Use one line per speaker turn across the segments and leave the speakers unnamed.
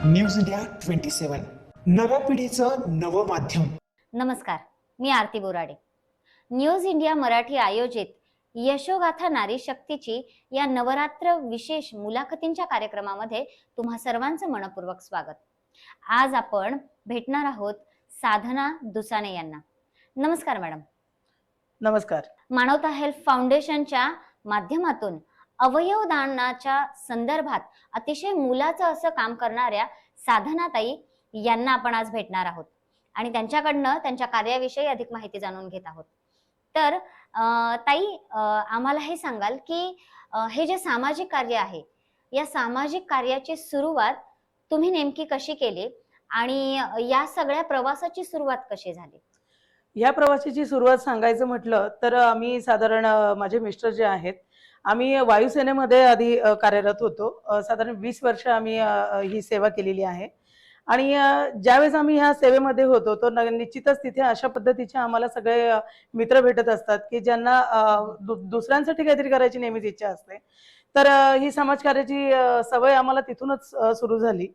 News India 27 नव्या पिढीचं नवं माध्यम.
नमस्कार, मी आरती बोराडे. न्यूज इंडिया मराठी आयोजित यशोगाथा नारी शक्तीची या नवरात्र विशेष मुलाखतींच्या कार्यक्रमामध्ये तुम्हा सर्वांचं मनपूर्वक स्वागत. आज आपण भेटणार आहोत साधना दुसाने यांना. नमस्कार मॅडम.
नमस्कार.
मानवता हेल्थ फाउंडेशनच्या माध्यमातून अवयव दानाच्या संदर्भात अतिशय मुलाचं असं काम करणाऱ्या साधनाताई यांना आपण आज भेटणार आहोत आणि त्यांच्याकडनं त्यांच्या कार्याविषयी अधिक माहिती जाणून घेत आहोत. तर ताई, आम्हाला हे सांगाल की हे जे सामाजिक कार्य आहे, या सामाजिक कार्याची सुरुवात तुम्ही नेमकी कशी केली आणि या सगळ्या प्रवासाची सुरुवात कशी झाली?
या प्रवासाची सुरुवात सांगायचं म्हटलं तर आम्ही साधारण माझे मिस्टर जे आहेत, आम्ही वायुसेनेमध्ये आधी कार्यरत होतो. साधारण 20 वर्ष आम्ही ही सेवा केलेली आहे. आणि ज्यावेळेस आम्ही ह्या सेवेमध्ये होतो तो निश्चितच तिथे अशा पद्धतीचे आम्हाला सगळे मित्र भेटत असतात की ज्यांना दुसऱ्यांसाठी काहीतरी करायची नेहमीच इच्छा असते. तर ही समाजकार्याची सवय आम्हाला तिथूनच सुरू झाली.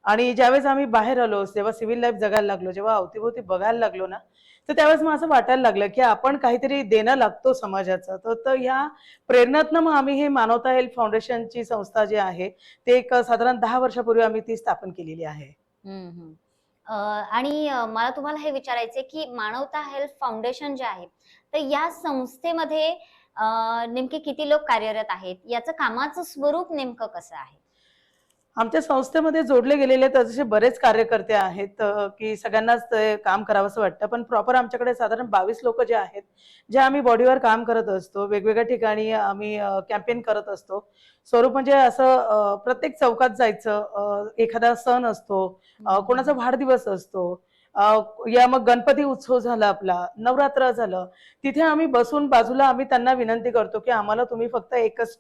आणि ज्यावेळेस आम्ही बाहेर आलो, जेव्हा सिव्हिल लाईफ जगायला लागलो, जेव्हा अवतीभोवती बघायला लागलो ना, तर त्यावेळेस मग असं वाटायला लागलं की आपण काहीतरी देणं लागतो समाजाचं. तर ह्या प्रेरणेतनं मग आम्ही हे मानवता हेल्थ फाउंडेशनची संस्था जी आहे ते एक साधारण 10 वर्षापूर्वी आम्ही ती स्थापन केलेली आहे.
आणि मला तुम्हाला हे विचारायचे की मानवता हेल्थ फाउंडेशन जे आहे, तर या संस्थेमध्ये नेमके किती लोक कार्यरत आहेत, याचं कामाचं स्वरूप नेमकं कसं आहे?
आमच्या संस्थेमध्ये जोडले गेलेले तसे बरेच कार्यकर्ते आहेत की सगळ्यांनाच ते काम करावंसं वाटतं. पण प्रॉपर आमच्याकडे साधारण 22 लोक जे आहेत, जे आम्ही बॉडीवर काम करत असतो. वेगवेगळ्या ठिकाणी आम्ही कॅम्पेन करत असतो. स्वरूप म्हणजे असं प्रत्येक चौकात जायचं, एखादा सण असतो, कोणाचा वाढदिवस असतो, या मग गणपती उत्सव झाला, आपला नवरात्र झालं, तिथे आम्ही बसून बाजूला आम्ही त्यांना विनंती करतो की आम्हाला तुम्ही फक्त एकच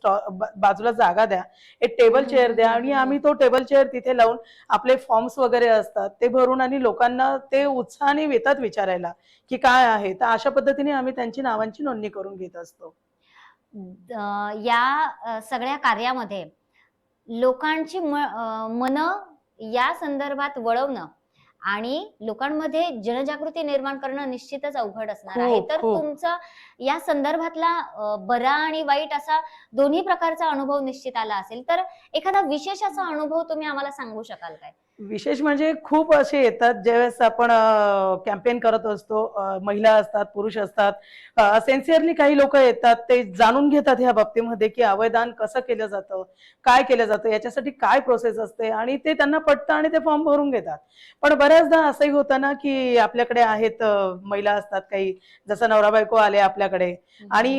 बाजूला जागा द्या, एक टेबल चेअर द्या आणि आम्ही तो टेबल चेअर तिथे लावून आपले फॉर्म्स वगैरे असतात ते भरून आणि लोकांना ते उत्साहाने येतात विचारायला की काय आहे. तर अशा पद्धतीने आम्ही त्यांची नावांची नोंदणी करून घेत असतो.
या सगळ्या कार्यामध्ये लोकांची मन या संदर्भात वळवणं आणि लोकांमध्ये जनजागृती निर्माण करणं निश्चितच अवघड असणार आहे. तर तुमचा या संदर्भातला बरा आणि वाईट असा दोन्ही प्रकारचा अनुभव निश्चित आला असेल. तर एखादा विशेष असा अनुभव तुम्ही आम्हाला सांगू शकाल काय?
विशेष म्हणजे खूप असे येतात ज्यावेळेस आपण कॅम्पेन करत असतो. महिला असतात, पुरुष असतात, सेन्सिअरली काही लोक येतात, ते जाणून घेतात ह्या बाबतीमध्ये की अवयदान कसं केलं जातं, काय केलं जातं, याच्यासाठी काय प्रोसेस असते आणि ते त्यांना पटतं आणि ते फॉर्म भरून घेतात. पण बऱ्याचदा असंही होतं ना की आपल्याकडे आहेत महिला असतात काही, जसं नवरा बायको आले आपल्याकडे आणि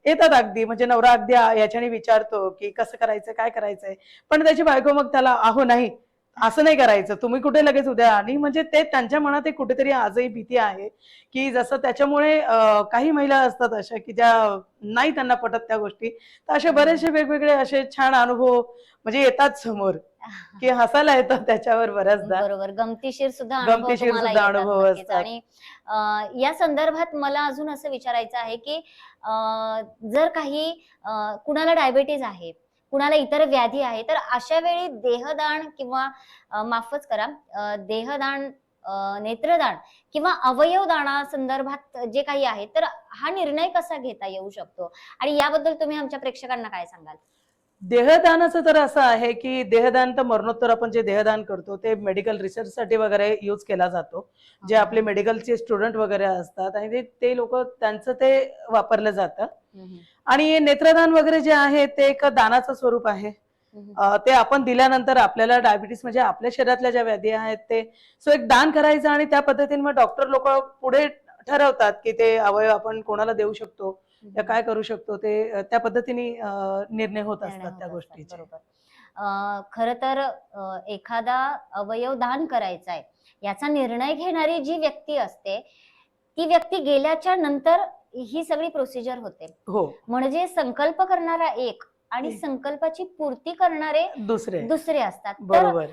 येतात अगदी, म्हणजे नवरा अगदी याच्याने विचारतो की कसं करायचं, काय करायचंय, पण त्याची बायको मग त्याला अहो नाही असं नाही करायचं, तुम्ही कुठे लगेच उद्या. आणि म्हणजे ते त्यांच्या मनात एक कुठेतरी आजही भीती आहे की जसं त्याच्यामुळे काही महिला असतात अशा की ज्या नाही त्यांना पटत त्या गोष्टी. तर असे बरेचसे वेगवेगळे असे छान अनुभव म्हणजे येतात समोर की हसायला येतं त्याच्यावर बऱ्याचदा.
बरोबर, गमतीशीर सुद्धा
अनुभव असतात.
आणि या संदर्भात मला अजून असं विचारायचं आहे की जर काही कुणाला डायबिटीज आहे, कुणाला इतर व्याधी आहे, तर अशा वेळी देहदान किंवा माफच करा, देहदान, नेत्रदान किंवा अवयव दाना संदर्भात जे काही आहे, तर हा निर्णय कसा घेता येऊ शकतो आणि याबद्दल तुम्ही आमच्या प्रेक्षकांना काय सांगाल?
देहदानाचं तर असं आहे की देहदान तर मरणोत्तर आपण जे देहदान करतो ते मेडिकल रिसर्चसाठी वगैरे यूज केला जातो. जे आपले मेडिकलचे स्टुडंट वगैरे असतात आणि ते लोक त्यांचं ते वापरलं जातं. आणि नेत्रदान वगैरे जे आहे ते एक दानाचं स्वरूप आहे. ते आपण दिल्यानंतर आपल्याला डायबिटीस म्हणजे आपल्या शरीरातल्या ज्या व्याधी आहेत ते सो एक दान करायचं आणि त्या पद्धतीने मग डॉक्टर लोक पुढे ठरवतात की ते अवयव आपण कोणाला देऊ शकतो या काय करू शकतो, ते त्या पद्धतीने निर्णय होत असतात त्या गोष्टीचे.
बरोबर. खर तर एखादा अवयव दान करायचा आहे याचा निर्णय घेणारी जी व्यक्ती असते, ती व्यक्ती गेल्याच्या नंतर ही सगळी प्रोसिजर होते.
हो,
म्हणजे संकल्प करणारा एक आणि संकल्पाची पूर्ती करणारे दुसरे असतात.
बरोबर.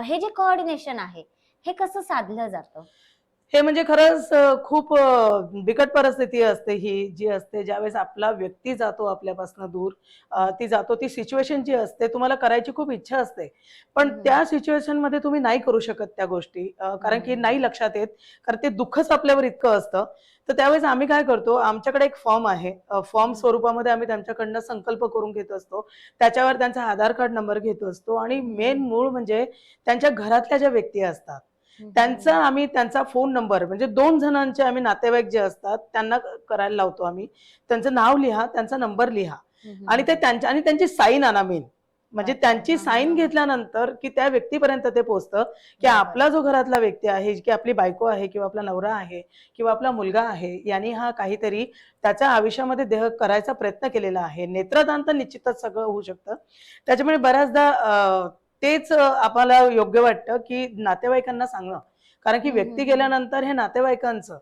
हे जे कोऑर्डिनेशन आहे हे कसं साधलं जातं?
हे म्हणजे खरंच खूप बिकट परिस्थिती असते ही जी असते ज्यावेळेस आपला व्यक्ती जातो आपल्यापासून दूर. ती जातो, ती सिच्युएशन जी असते तुम्हाला करायची खूप इच्छा असते, पण
हम्म,
त्या सिच्युएशन मध्ये तुम्ही नाही करू शकत त्या गोष्टी, कारण की
हम्म,
नाही लक्षात येत, कारण ते दुःखच आपल्यावर इतकं असतं. तर त्यावेळेस आम्ही काय करतो, आमच्याकडे एक फॉर्म आहे, फॉर्म
हम्म,
स्वरूपामध्ये आम्ही त्यांच्याकडनं संकल्प करून घेत असतो. त्याच्यावर त्यांचा आधार कार्ड नंबर घेत असतो आणि मेन
हम्म,
मूळ म्हणजे त्यांच्या घरातल्या ज्या व्यक्ती असतात
हम्म,
त्यांचा आम्ही त्यांचा फोन नंबर म्हणजे 2 जणांचे आम्ही नातेवाईक जे असतात त्यांना करायला लावतो आम्ही. त्यांचं नाव लिहा, त्यांचा नंबर लिहा
हम्म,
आणि ते त्यांच्या आणि त्यांची साईन आणा मेन. म्हणजे
अच्छा,
त्यांची
हा हा
साईन
हा हा,
घेतल्यानंतर की त्या व्यक्तीपर्यंत ते पोहोचतं, की
बरोबर.
आपला जो घरातला व्यक्ती आहे, की आपली बायको आहे किंवा आपला नवरा आहे किंवा आपला मुलगा आहे, याने हा काहीतरी त्याच्या आयुष्यामध्ये देह करायचा प्रयत्न केलेला आहे. नेत्रदान तर निश्चितच सगळं होऊ शकतं. त्याच्यामुळे बऱ्याचदा तेच आम्हाला योग्य वाटतं, की नातेवाईकांना सांगणं. कारण की व्यक्ती
हम्म.
गेल्यानंतर हे नातेवाईकांचं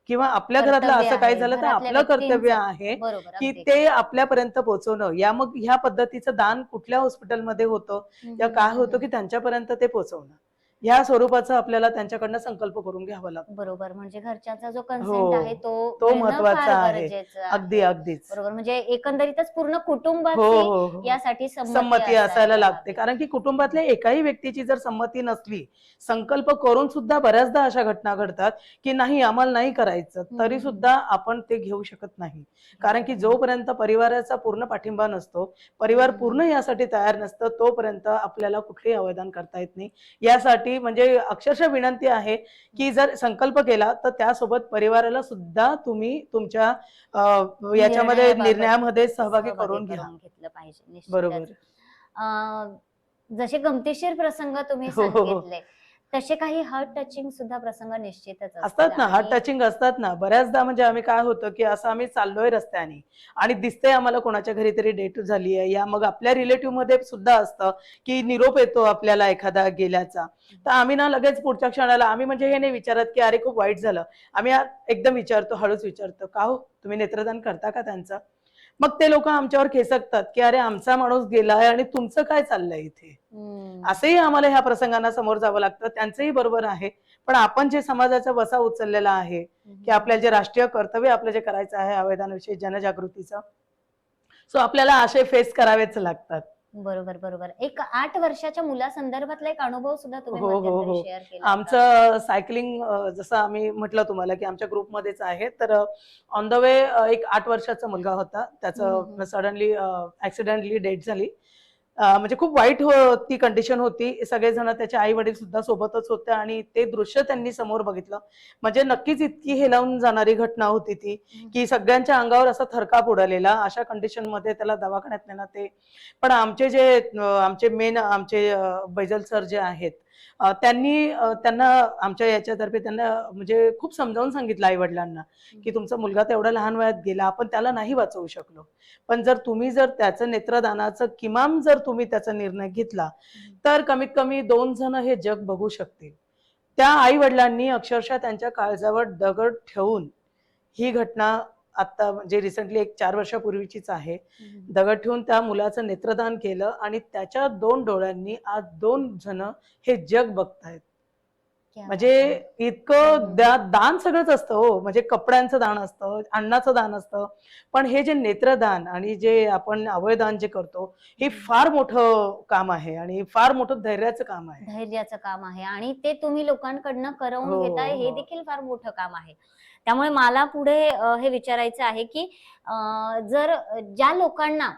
किंवा आपल्या घरातलं
कर्तव्य
असं काही
आहे
झालं तर
घरातल्या
आपलं कर्तव्य
व्यक्तींचं.
आहे,
बरोबर,
की
अगदी.
ते आपल्यापर्यंत पोहोचवणं. या मग ह्या पद्धतीचं दान कुठल्या हॉस्पिटलमध्ये होतं
हम्म,
या
हम्म,
काय
हम्म,
होतं, की
हम्म.
त्यांच्यापर्यंत ते पोहोचवणं. ह्या स्वरूपाचं आपल्याला त्यांच्याकडनं संकल्प करून घ्यावा लागतो.
बरोबर, म्हणजे घरच्यांचा जो
हो.
कन्सेंट आहे तो
तो
मिळणं फार
महत्वाचा आहे.
गरजेचं
अगदी,
आहे.
अगदीच.
बरोबर, म्हणजे एकंदरीतच पूर्ण
हो,
कुटुंबाची
हो, हो.
यासाठी संमती
संमती असायला
असायला
लागते.
हवी.
कारण की
हम्म,
कुटुंबातल्या एकाही व्यक्तीची जर संमती नसली, संकल्प करून सुद्धा बऱ्याचदा अशा घटना घडतात, की नाही आम्हाला नाही करायचं.
हम्म,
तरी सुद्धा आपण ते घेऊ शकत नाही.
घेऊ
कारण की
शकत नाही.
जोपर्यंत परिवाराचा पूर्ण पाठिंबा नसतो, परिवार पूर्ण यासाठी तयार नसतं, तोपर्यंत आपल्याला कुठलेही अवयदान करता येत नाही. यासाठी म्हणजे अक्षरशः विनंती आहे, की जर संकल्प केला, तर त्यासोबत परिवाराला सुद्धा तुम्ही तुमच्या याच्यामध्ये
निर्णयाबाबत
निर्णयामध्ये सहभागी
सहभागी
करून घ्या.
करून घेतलं पाहिजे निश्चितच.
बरोबर.
अं, जसे गमतीशीर प्रसंग तुम्ही
हो, हो, हो.
सांगितले, तसे काही हार्ट टचिंग सुद्धा प्रसंग निश्चितच असतील
असतात ना, हार्ट
आणि
टचिंग असतात ना. बऱ्याचदा म्हणजे आम्ही काय होतं, की असं आम्ही चाललोय रस्त्याने आणि दिसतंय आम्हाला कोणाच्या घरी तरी डेथ झाली आहे या मग आपल्या रिलेटिव्हमध्ये सुद्धा असतं, की निरोप येतो आपल्याला एखादा गेल्याचा. तर आम्ही ना लगेच पुढच्या क्षणाला आम्ही म्हणजे हे नाही विचारत, की "अरे, खूप वाईट झालं." आम्ही एकदम विचारतो, हळूच विचारतो, "का हो? तुम्ही नेत्रदान करता का त्यांचं?" मग ते लोकं आमच्यावर खेचकतात, की "अरे, आमचा माणूस गेलाय आणि तुमचं काय चाललंय इथे?"
हम्म,
असंही आम्हाला ह्या प्रसंगांना समोर जावं लागतं. त्यांचंही बरोबर आहे. पण आपण जे समाजाचा वसा उचललेला आहे, की आपल्याला जे राष्ट्रीय कर्तव्य आपलं जे करायचं आहे अवयदानाविषयी जनजागृतीचं, सो आपल्याला असे फेस करावेच लागतात.
बरोबर, बरोबर. एक 8 वर्षाच्या मुलासंदर्भातला एक अनुभव सुद्धा तुम्ही
हो, हो,
मध्यंतरी
हो.
शेअर केला होता.
आमचं सायकलिंग जसं आम्ही म्हटलं तुम्हाला, की आमच्या ग्रुपमध्येच आहे. तर ऑन द वे एक 8 वर्षाचा मुलगा होता.
हं, हं,
त्याचं
हं.
सडनली ॲक्सिडेंटली डेथ झाली. म्हणजे खूप वाईट ती कंडिशन होती. सगळेजण त्याचे आई-वडील सुद्धा सोबतच होते आणि ते दृश्य त्यांनी समोर बघितलं. म्हणजे नक्कीच इतकी हेलावून जाणारी घटना होती ती,
हं,
की
हं.
सगळ्यांच्या अंगावर असा थरकाप उडालेला. अशा कंडिशनमध्ये त्याला दवाखान्यात नेलं ते. पण आमचे जे आमचे मेन आमचे बैजल सर जे आहेत, त्यांनी त्यांना आमच्या याच्यातर्फे त्यांना म्हणजे खूप समजावून सांगितलं आई-वडिलांना, की तुमचा मुलगा तर एवढ्या लहान वयात गेला, आपण त्याला नाही वाचवू शकलो. पण जर तुम्ही जर त्याचं नेत्रदानाचं किमान जर तुम्ही त्याचा निर्णय घेतला,
हं.
तर कमीत कमी 2 जण हे जग बघू शकतील. त्या आई-वडिलांनी अक्षरशः त्यांच्या काळजावर दगड ठेवून ही घटना आता म्हणजे रिसेंटली एक 4 वर्षापूर्वीचीच आहे.
हं, हं.
दगड ठेवून त्या मुलाचं नेत्रदान केलं आणि त्याच्या 2 डोळ्यांनी आज 2 जण हे जग बघतायत.
क्या
म्हणजे
बात है! हं,
इतकं
हं, हं.
दान सगळंच असतं हो. म्हणजे कपड्यांचं दान असतं, अन्नाचं दान असतं. पण हे जे नेत्रदान आणि जे आपण अवयवदान जे करतो, हे
हं.
फार मोठं काम आहे आणि फार मोठं धैर्याचं काम आहे.
धैर्याचं काम आहे आणि ते तुम्ही लोकांकडनं करवून
हो,
घेताय हे
हो.
देखील फार मोठं काम आहे. त्यामुळे मला पुढे हे विचारायचं आहे, की जर ज्या लोकांना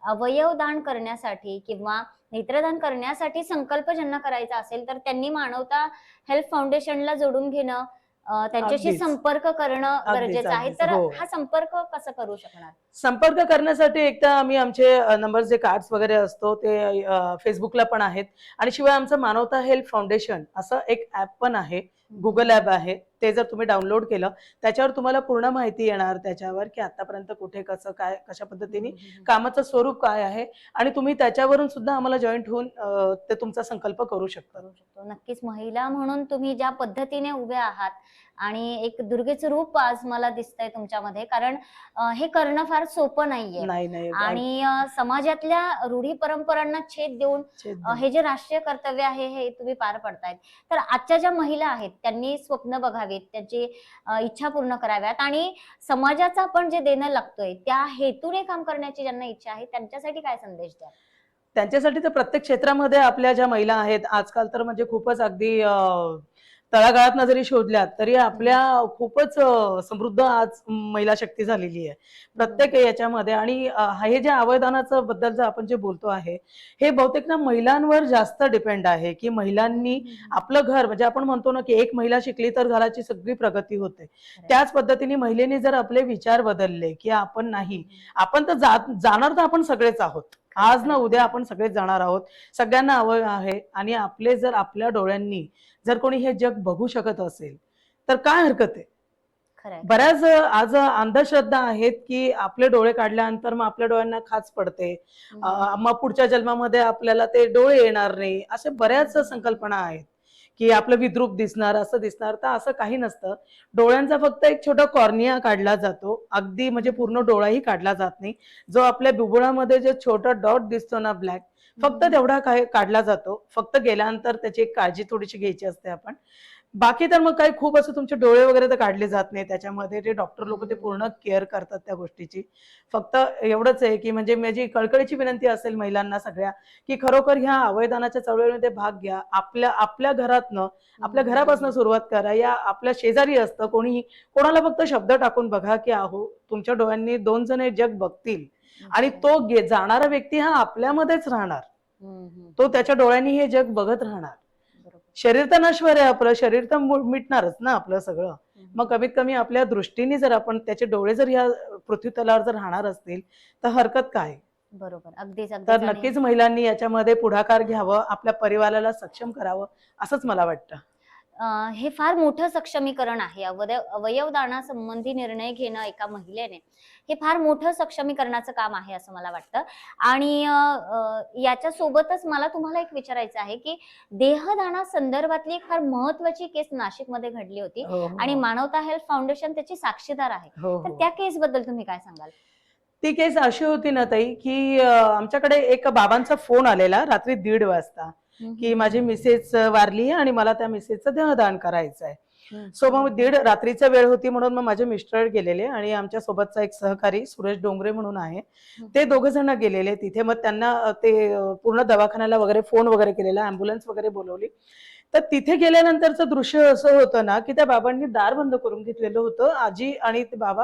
अवयवदान करण्यासाठी किंवा नेत्रदान करण्यासाठी संकल्प ज्यांना करायचा असेल, तर त्यांनी मानवता हेल्थ फाउंडेशनला जोडून घेणं, त्यांच्याशी
अगदीच.
संपर्क करणं
अगदीच,
गरजेचं आहे.
अगदीच.
तर
हो.
हा संपर्क कसं करू शकणार?
संपर्क करण्यासाठी एकतर आम्ही आमचे नंबर जे कार्ड्स वगैरे असतो ते Facebookला पण आहेत आणि शिवाय आमचं मानवता हेल्थ फाउंडेशन असं एक ॲप पण आहे.
हं, हं,
Google
हं.
ॲप आहे. ते जर तुम्ही डाउनलोड केलं, त्याच्यावर तुम्हाला पूर्ण माहिती येणार त्याच्यावर, की आतापर्यंत कुठे कसं काय, कशा
हं,
पद्धतीने
हं, हं, हं.
कामाचं स्वरूप काय आहे आणि तुम्ही त्याच्यावरून सुद्धा आम्हाला जॉइंट होऊन ते तुमचा संकल्प करू शकता.
करू शकतो. नक्कीच महिला म्हणून तुम्ही ज्या पद्धतीने उभ्या आहात आणि एक दुर्गेचं रूप आज मला दिसतंय तुमच्यामध्ये कारण हे करणं फार सोपं नाहीये.
नाही नाही
आणि समाजातल्या रूढी परंपरांना छेद देऊन हे जे राष्ट्रीय कर्तव्य आहे हे तुम्ही पार पडतायत. तर आजच्या ज्या महिला आहेत त्यांनी स्वप्न बघावीत, त्यांची इच्छा पूर्ण कराव्यात आणि समाजाचा आपण जे देणं लागतोय त्या हेतूने काम करण्याची ज्यांना इच्छा आहे त्यांच्यासाठी काय संदेश द्या?
त्यांच्यासाठी तर प्रत्येक क्षेत्रामध्ये आपल्या ज्या महिला आहेत आजकाल तर म्हणजे खूपच अगदी तळागाळात जरी शोधल्यात तरी आपल्या खूपच समृद्ध आज महिला शक्ती झालेली आहे प्रत्येक याच्यामध्ये. आणि हे जे अवयदानाचं बद्दल जर आपण जे बोलतो आहे हे बहुतेक ना महिलांवर जास्त डिपेंड आहे की महिलांनी आपलं घर म्हणजे आपण म्हणतो ना की एक महिला शिकली तर घराची सगळी प्रगती होते. त्याच पद्धतीने महिलेने जर आपले विचार बदलले की आपण नाही, आपण तर जाणार तर आपण सगळेच आहोत, आज ना उद्या आपण सगळेच जाणार आहोत, सगळ्यांना अवयव आहे. आणि आपले जर आपल्या डोळ्यांनी जर कोणी हे जग बघू शकत असेल तर काय हरकत आहे. बऱ्याच आज अंधश्रद्धा आहेत की आपले डोळे काढल्यानंतर मग आपल्या डोळ्यांना खाच पडते, मग पुढच्या जन्मामध्ये आपल्याला ते डोळे येणार नाही, असे बऱ्याच संकल्पना आहेत की आपलं विद्रूप दिसणार, असं दिसणार. तर असं काही नसतं. डोळ्यांचा फक्त एक छोटा कॉर्निया काढला जातो, अगदी म्हणजे पूर्ण डोळाही काढला जात नाही. जो आपल्या बुबुळामध्ये जे छोटा डॉट दिसतो ना ब्लॅक, फक्त तेवढा काय काढला जातो. फक्त गेल्यानंतर त्याची एक काळजी थोडीशी घ्यायची असते आपण. बाकी तर मग काही खूप असं तुमचे डोळे वगैरे तर काढले जात नाही. त्याच्यामध्ये ते डॉक्टर लोक ते पूर्ण केअर करतात त्या गोष्टीची. फक्त एवढंच आहे की म्हणजे माझी कळकळीची विनंती असेल महिलांना सगळ्या की खरोखर ह्या अवयदानाच्या चळवळीमध्ये भाग घ्या. आपल्या घरातनं, आपल्या घरापासून सुरुवात करा. या आपल्या शेजारी असतं कोणी, कोणाला फक्त शब्द टाकून बघा की अहो तुमच्या डोळ्यांनी 2 जण हे जग बघतील आणि तो जाणारा व्यक्ती हा आपल्यामध्येच राहणार, तो त्याच्या डोळ्यांनी हे जग बघत राहणार. शरीर तर नश्वर आहे, आपलं शरीर तर मिटणारच ना आपलं सगळं. मग कमीत कमी आपल्या दृष्टीने जर आपण त्याचे डोळे जर ह्या पृथ्वी तलावर जर राहणार असतील तर हरकत काय.
बरोबर, अगदीच
तर नक्कीच महिलांनी याच्यामध्ये पुढाकार घ्यावं, आपल्या परिवाराला सक्षम करावं असंच मला वाटतं.
हे फार मोठं सक्षमीकरण आहे. अवयव दानासंबंधी निर्णय घेणं एका महिलेने हे फार मोठं सक्षमीकरणाचं काम आहे असं मला वाटतं. आणि याच्या सोबतच मला तुम्हाला एक विचारायचं आहे की देहदाना संदर्भातली एक फार महत्वाची केस नाशिकमध्ये घडली होती आणि मानवता हेल्थ फाउंडेशन त्याची साक्षीदार आहे. तर त्या केस बद्दल तुम्ही काय सांगाल?
ती केस अशी होती ना ताई की आमच्याकडे एक बाबांचा फोन आलेला रात्री 1:30 वाजता की माझी मिसेस वारली आणि मला त्या मिसेसचं देहदान करायचं आहे. सो मग 1:30 रात्रीचा वेळ होती म्हणून मग माझे मिस्टर गेलेले आणि आमच्या सोबतचा एक सहकारी सुरेश डोंगरे म्हणून आहे, ते 2 जण गेलेले तिथे. मग त्यांना ते पूर्ण दवाखान्याला वगैरे फोन वगैरे केलेला, ॲम्ब्युलन्स वगैरे बोलवली. तर तिथे गेल्यानंतरचं दृश्य असं होतं ना की त्या बाबांनी दार बंद करून घेतलेलं होतं. आजी आणि ते बाबा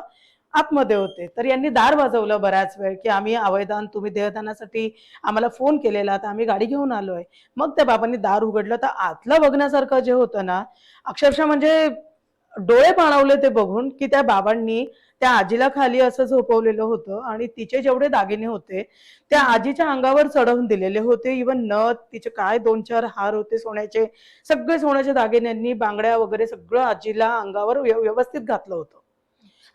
आतमध्ये होते. तर यांनी दार वाजवलं बऱ्याच वेळ की आम्ही अवयदान, तुम्ही देहदानासाठी आम्हाला फोन केलेला तर आम्ही गाडी घेऊन आलोय. मग त्या बाबांनी दार उघडलं तर आतलं बघण्यासारखं जे होतं ना अक्षरशः म्हणजे डोळे पाणावले ते बघून की त्या बाबांनी त्या आजीला खाली असं झोपवलेलं होतं आणि तिचे जेवढे दागिने होते त्या आजीच्या अंगावर चढवून दिलेले होते. इवन नथ, तिचे काय 2-4 हार होते सोन्याचे, सगळे सोन्याच्या दागिन्यांनी, बांगड्या वगैरे सगळं आजीला अंगावर व्यवस्थित घातलं होतं.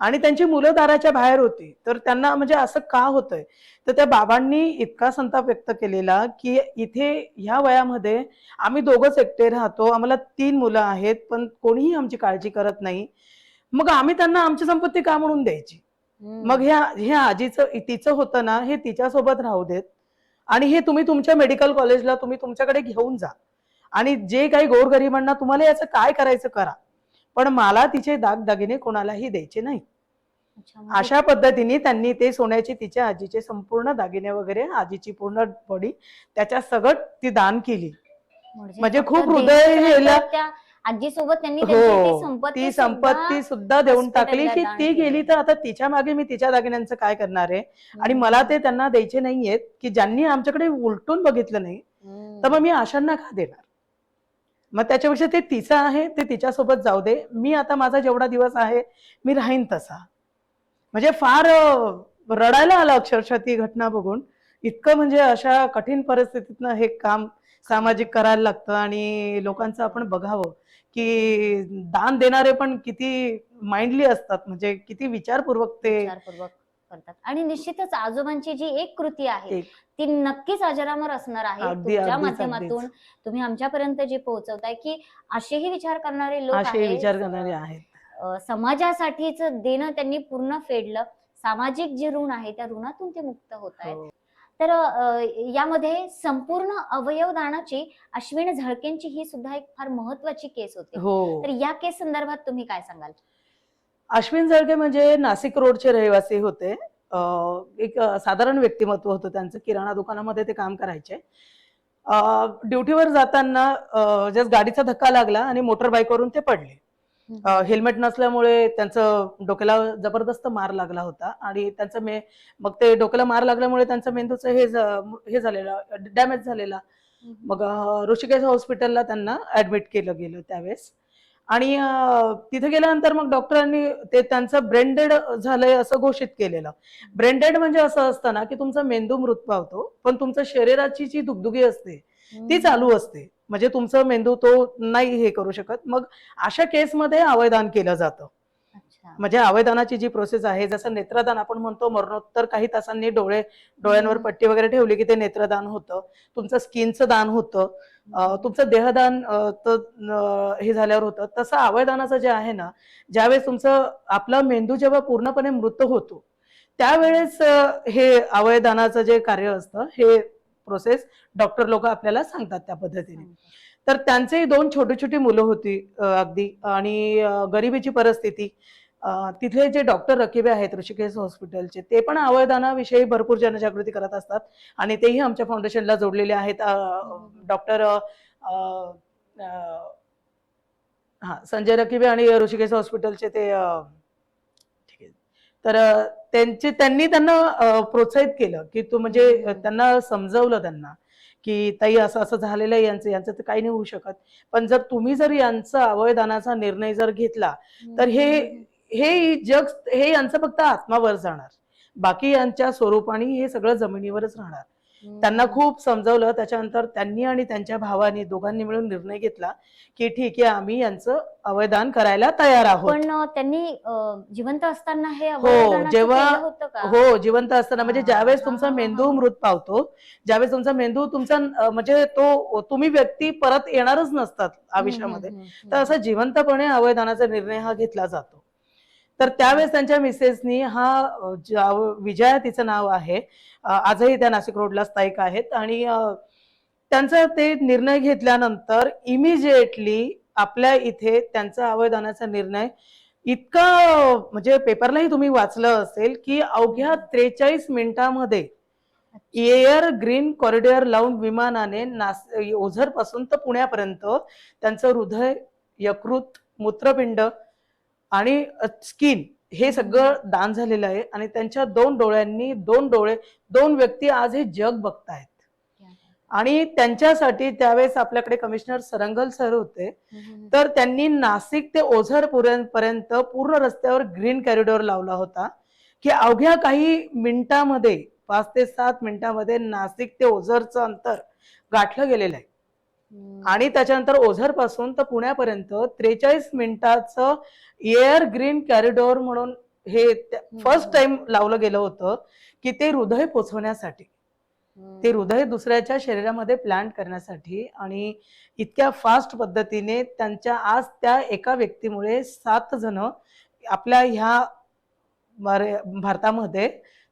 आणि त्यांची मुलं दाराच्या बाहेर होती. तर त्यांना म्हणजे असं का होतंय, तर त्या बाबांनी इतका संताप व्यक्त केलेला की इथे ह्या वयामध्ये आम्ही दोघंच एकटे राहतो, आम्हाला 3 मुलं आहेत पण कोणीही आमची काळजी करत नाही. मग आम्ही त्यांना आमची संपत्ती का म्हणून द्यायची. मग ह्या आजीचं तिचं होतं ना हे तिच्यासोबत राहू देत आणि हे तुम्ही तुमच्या मेडिकल कॉलेजला तुम्ही तुमच्याकडे घेऊन जा आणि जे काही गोरगरिबांना तुम्हाला याचं काय करायचं करा, पण मला तिचे दागदागिने कोणालाही द्यायचे नाही. अशा पद्धतीने त्यांनी ते सोन्याचे तिच्या आजीचे संपूर्ण दागिने वगैरे, आजीची पूर्ण बॉडी त्याच्या सगळं ती दान केली. म्हणजे खूप हृदय
आजी सोबत त्यांनी
ती संपत्ती सुद्धा देऊन टाकली की ती गेली तर आता तिच्या मागे मी तिच्या दागिन्यांचं काय करणार आहे आणि मला ते त्यांना द्यायचे नाहीयेत की ज्यांनी आमच्याकडे उलटून बघितलं नाही तर मग मी अशांना का देणार. मग त्याच्यापेक्षा ते तिचं आहे ते तिच्यासोबत जाऊ दे. मी आता माझा जेवढा दिवस आहे मी राहीन तसा. म्हणजे फार रडायला आलं अक्षरशः ती घटना बघून. इतकं म्हणजे अशा कठीण परिस्थितीतनं हे काम सामाजिक करायला लागतं आणि लोकांचं आपण बघावं की दान देणारे पण किती माइंडली असतात, म्हणजे किती विचारपूर्वक ते
करतात. आणि निश्चितच आजोबांची जी एक कृती आहे ती नक्कीच अजरामर असणार आहे. तुमच्या माध्यमातून तुम्ही आमच्यापर्यंत जे पोहोचवताय की असेही विचार करणारे लोक आहेत,
समाजासाठीच
देणं त्यांनी पूर्ण फेडलं, सामाजिक जे ऋण आहे त्या ऋणातून ते मुक्त होत आहेत.
हो.
तर यामध्ये संपूर्ण अवयव दानाची अश्विन झळकेंची ही सुद्धा एक फार महत्वाची केस होती.
हो.
तर या केस संदर्भात तुम्ही काय सांगाल?
अश्विन जळगे म्हणजे नाशिक रोडचे रहिवासी होते. एक साधारण व्यक्तिमत्व होतं त्यांचं. किराणा दुकानामध्ये ते काम करायचे. ड्युटीवर जाताना जस्ट गाडीचा धक्का लागला आणि मोटर बाईकवरून ते पडले. हेल्मेट नसल्यामुळे त्यांचं डोक्याला जबरदस्त मार लागला होता आणि मग ते डोक्याला मार लागल्यामुळे त्यांचं मेंदूचं हे झालेलं, डॅमेज झालेला. मग ऋषिकेश हॉस्पिटलला त्यांना ऍडमिट केलं गेलं त्यावेळेस. आणि तिथे गेल्यानंतर मग डॉक्टरांनी ते त्यांचं ब्रेन डेड झालंय असं घोषित केलेलं. ब्रेन डेड म्हणजे असं असतं ना की तुमचा मेंदू मृत पावतो, पण तुमच्या शरीराची जी दुगदुगी असते ती चालू असते. म्हणजे तुमचं मेंदू तो नाही हे करू शकत. मग अशा केसमध्ये अवयदान केलं जातं.
अच्छा.
म्हणजे अवयदानाची जी प्रोसेस आहे, जसं नेत्रदान आपण म्हणतो, मरणोत्तर काही तासांनी डोळ्यांवर पट्टी वगैरे ठेवली की ते नेत्रदान होतं. तुमचं स्किनचं दान होतं. तुमचं देहदान हे झाल्यावर होतं. तसं अवयदानाचं जे आहे ना, ज्यावेळेस आपला मेंदू जेव्हा पूर्णपणे मृत होतो त्यावेळेस हे अवयदानाचं जे कार्य असतं, हे प्रोसेस डॉक्टर लोक आपल्याला सांगतात त्या पद्धतीने. तर त्यांचेही 2 छोटी छोटी मुलं होती अगदी, आणि गरिबीची परिस्थिती. तिथले जे डॉक्टर रकिबे आहेत ऋषिकेश हॉस्पिटलचे, ते पण अवयदानाविषयी भरपूर जनजागृती करत असतात आणि तेही आमच्या फाउंडेशनला जोडलेले आहेत. डॉक्टर संजय रकिबे आणि ऋषिकेश हॉस्पिटलचे ते ठीक आहे. तर त्यांनी त्यांना प्रोत्साहित केलं की म्हणजे त्यांना समजवलं त्यांना की ताई असं असं झालेलं आहे, यांचं तर काही नाही होऊ शकत, पण तुम्ही जर यांचा अवयदानाचा निर्णय जर घेतला तर हे यांचं फक्त आत्मावर जाणार, बाकी यांच्या स्वरूपाने हे सगळं जमिनीवरच राहणार. त्यांना खूप समजवलं. त्याच्यानंतर त्यांनी आणि त्यांच्या भावानी दोघांनी मिळून निर्णय घेतला की ठीक आहे, आम्ही यांचं अवयदान करायला तयार आहोत.
पण त्यांनी जिवंत असताना हे
होतं का? हो, जिवंत असताना. म्हणजे ज्यावेळेस तुमचा मेंदू मृत पावतो, ज्यावेळेस तुमचा मेंदू म्हणजे तुम्ही व्यक्ती परत येणारच नसतात आयुष्यामध्ये, तर असं जिवंतपणे अवयदानाचा निर्णय हा घेतला जातो. तर त्यावेळेस त्यांच्या मिसेसनी विजया तिचं नाव आहे, आजही त्या नाशिक रोडला स्थायिक आहेत, आणि त्यांचा ते निर्णय घेतल्यानंतर इमिजिएटली आपल्या इथे त्यांचा अवयदानाचा निर्णय इतका, म्हणजे पेपरलाही तुम्ही वाचलं असेल की अवघ्या 43 मिनिटांमध्ये एअर ग्रीन कॉरिडॉर लावून विमानाने ओझर पासून तर पुण्यापर्यंत त्यांचं हृदय, यकृत, मूत्रपिंड आणि स्किन हे सगळं दान झालेलं आहे. आणि त्यांच्या 2 डोळ्यांनी 2 व्यक्ती आज हे जग बघतायत. आणि त्यांच्यासाठी त्यावेळेस आपल्याकडे कमिशनर सरंगल सर होते, तर त्यांनी नाशिक ते ओझर पर्यंत पूर्ण रस्त्यावर ग्रीन कॉरिडॉर लावला होता की अवघ्या काही मिनिटांमध्ये, 5 ते 7 मिनिटांमध्ये नाशिक ते ओझरचं अंतर गाठलं गेलेलं आहे. आणि त्याच्यानंतर ओझर पासून तर पुण्यापर्यंत 43 मिनिटाचं एअर ग्रीन कॉरिडॉर म्हणून हे फर्स्ट टाइम लावलं गेलं होतं की ते हृदय पोचवण्यासाठी, ते हृदय दुसऱ्याच्या शरीरामध्ये प्लांट करण्यासाठी. आणि इतक्या फास्ट पद्धतीने आज त्या एका व्यक्तीमुळे 7 जण आपल्या ह्या भारतामध्ये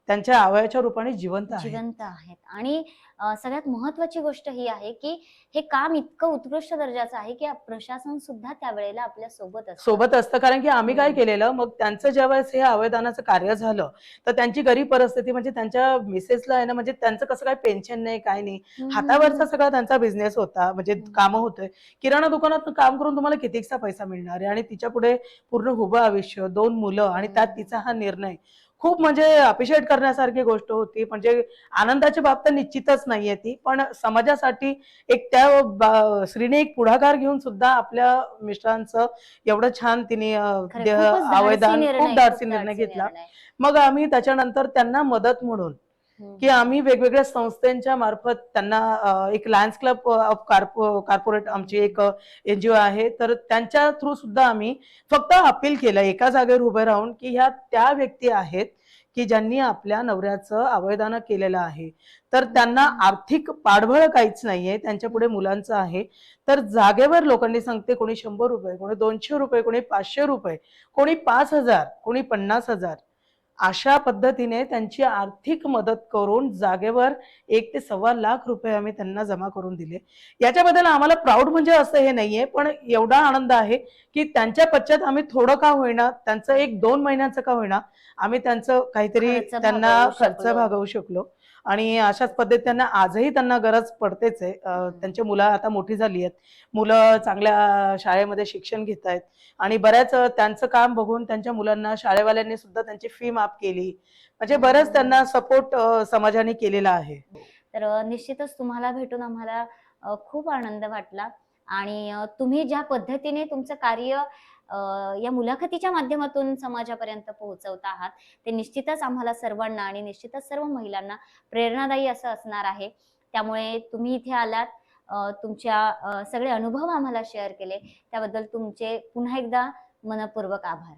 त्यांच्या अवयवाच्या रूपाने जिवंत आहेत.
आणि सगळ्यात महत्वाची गोष्ट ही आहे की हे काम इतकं उत्कृष्ट दर्जाचं आहे की प्रशासन सुद्धा त्यावेळेला आपल्या सोबत असतं.
कारण की आम्ही काय केलेलं, मग त्यांचं ज्यावेळेस हे अवयदानाचं कार्य झालं तर त्यांची गरीब परिस्थिती, म्हणजे त्यांच्या मिसेसला आहे ना, म्हणजे त्यांचं कसं काय पेन्शन नाही, काय नाही, हातावरचा सगळा त्यांचा बिझनेस होता, म्हणजे कामं होते. किराणा दुकानात काम करून तुम्हाला कितीचा पैसा मिळणार आहे, आणि तिच्या पुढे पूर्ण उभं आयुष्य, 2 मुलं, आणि त्यात तिचा हा निर्णय खूप म्हणजे अप्रिशिएट करण्यासारखी गोष्ट होती. म्हणजे आनंदाची बाब तर निश्चितच नाहीये ती, पण समाजासाठी एक त्या स्त्रीने एक पुढाकार घेऊन सुद्धा आपल्या मिस्टरांचं एवढं छान तिने अवयदान, खूप धाडसी निर्णय घेतला. मग आम्ही त्याच्यानंतर त्यांना मदत म्हणून की आम्ही वेगवेगळ्या संस्थांच्या मार्फत त्यांना एक लायन्स क्लब ऑफ कॉर्पोरेट आमची एक NGO आहे, तर त्यांच्या थ्रू सुद्धा आम्ही फक्त अपील केलं एका जागेवर उभे राहून की ह्या त्या व्यक्ती आहेत की ज्यांनी आपल्या नवऱ्याचं अवयदान केलेलं आहे, तर त्यांना आर्थिक पाठबळ काहीच नाहीये, त्यांच्या पुढे मुलांचं आहे. तर जागेवर लोकांनी सांगते, कोणी 100 रुपये, कोणी 200 रुपये, कोणी 500 रुपये, कोणी 5,000, कोणी 50,000, अशा पद्धतीने त्यांची आर्थिक मदत करून जागेवर 1 ते सव्वा लाख रुपये आम्ही त्यांना जमा करून दिले. याच्याबद्दल आम्हाला प्राउड म्हणजे असं हे नाहीये, पण एवढा आनंद आहे, की त्यांच्या पश्चात आम्ही थोडं का होईना, त्यांचं 1-2 महिन्याचं का होईना, आम्ही त्यांचं काहीतरी
खर्च
त्यांना
भागवू
खर्च
शकलो.
भागवू शकलो. आणि अशाच पद्धतीने त्यांना आजही त्यांना गरज पडतेच आहे. त्यांची मुलं आता मोठी झाली आहेत. मुलं चांगल्या शाळेमध्ये शिक्षण घेत आहेत आणि बऱ्याच त्यांचं काम बघून त्यांच्या मुलांना शाळेवाल्यांनी सुद्धा त्यांची फी माफ केली. म्हणजे बरंच त्यांना सपोर्ट समाजाने केलेला आहे.
तर निश्चितच तुम्हाला भेटून आम्हाला खूप आनंद वाटला आणि तुम्ही ज्या पद्धतीने तुमचं कार्य या मुलाखतीच्या माध्यमातून समाजापर्यंत पोहोचवत आहात ते निश्चितच आम्हाला सर्वांना आणि निश्चितच सर्व महिलांना प्रेरणादायी असं असणार आहे. त्यामुळे तुम्ही इथे आलात, तुमच्या सगळे अनुभव आम्हाला शेअर केले त्याबद्दल तुमचे पुन्हा एकदा मनःपूर्वक आभार.